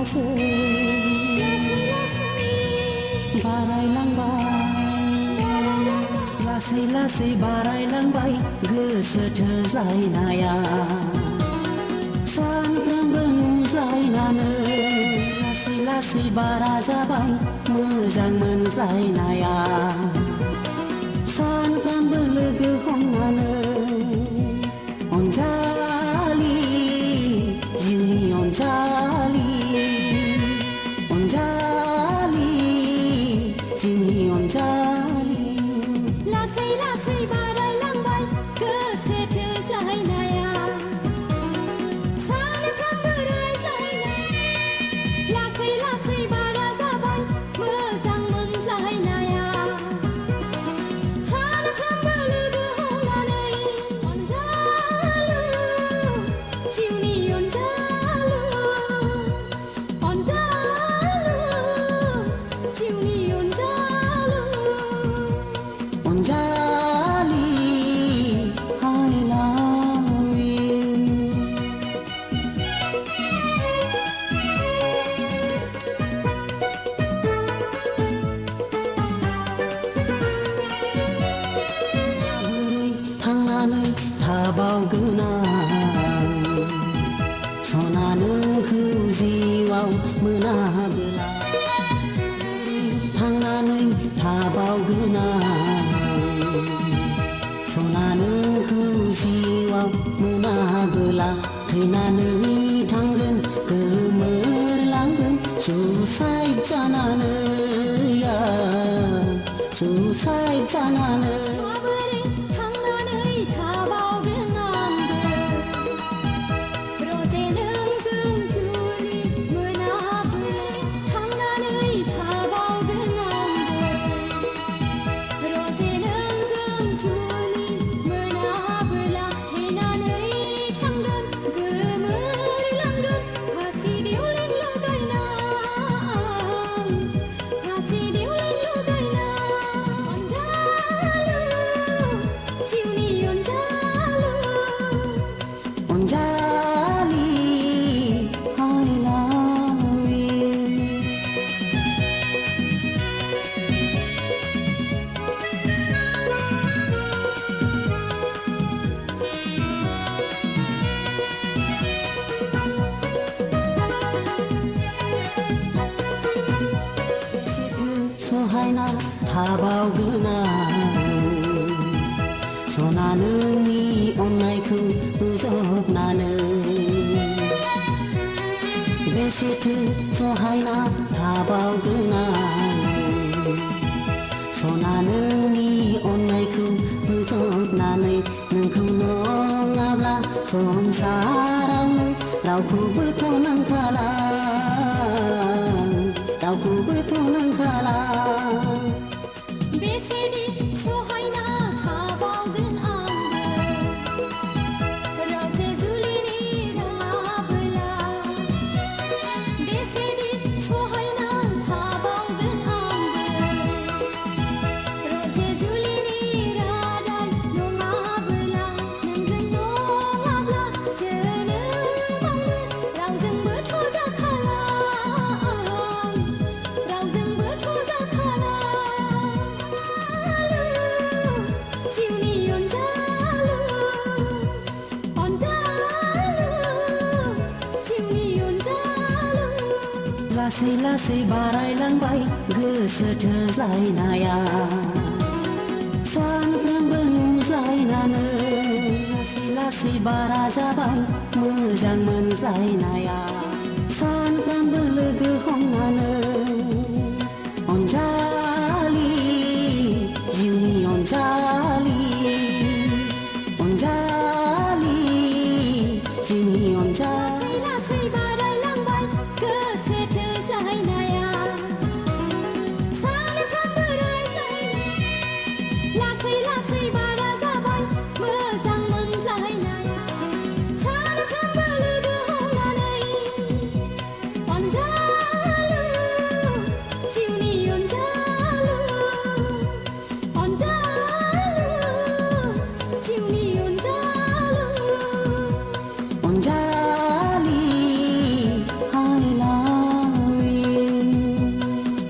लासै बारायलांबाय लासै लासै बारायलांबाय गोसो थोज्लायनाया सानफ्रोमबो नुज्लायनानै लासै लासै बारा जाबाय मोजां मोनज्लायनाया सानफ्रोमबो लोगो हमनानै अनजालि जिउनि अनजालि अनजालि जिउनि अनजालि लासै लासै बारायलांबाय गोसो थोज्लायनाया सानफ्रोमबो रायज्लायनाय लासै लासै बारा जाबाय मोजां मोनज्लायनाया सानफ्रोमबो लोगो हमनानै अनजालु जिउनि अनजालु अनजालु जिउनि अनजालु अनजालि I love you बोरै थांनानै थाबावगोन आं सना नोंखौ जिउआव मोनाबोला बोरै थांनानै थाबावगोन आं सना नोंखौ जिउआव मोनाबोला थैनानै थांगोन गोमोरलांगोन सुसाइड जानानै सुसाइड जानानै माबोरै थांनानै थाबावगोन आंबो रजे नोंजों जुलि मोनाबोला थांनानै थाबावगोन आंबो रजे नोंजों जुलि मोनाबोला थैनानै थांगोन गोमोरलांगोन फासि देवलें लगायना फासि देवलें लगायना अनजालु जिउनि अनजालु अनजालि I love you सहायना थाबावगोन आं सना नोंनि अननायखौ बोजबनानै बेसेथो सहायना थाबावगोन आं सना नोंनि अननायखौ बोजबनानै नोंखौ नङाब्ला संसारावनो रावखौबोथ' नांखाला रावखौबोथ' नांखाला बेसेदि सहायना थाबावगोन आंबो रजे जुलिनि रोङाबोला बेसेदि सहायना थाबावगोन आंबो रजे जुलिनि रादाय नङाबोला नोंजों नङाब्ला जोनोमावनो रावजोंबोथ' जाखाला रावजोंबोथ' जाखाला जिउनि अनजालु अनजालु जिउनि अनजालु लासै लासै बारायलांबाय गोसो थोज्लायनाया सानफ्रोमबो नुज्लायनानै लासै लासै बारा जाबाय मोजां मोनज्लायनाया सानफ्रोमबो लोगो हमनानै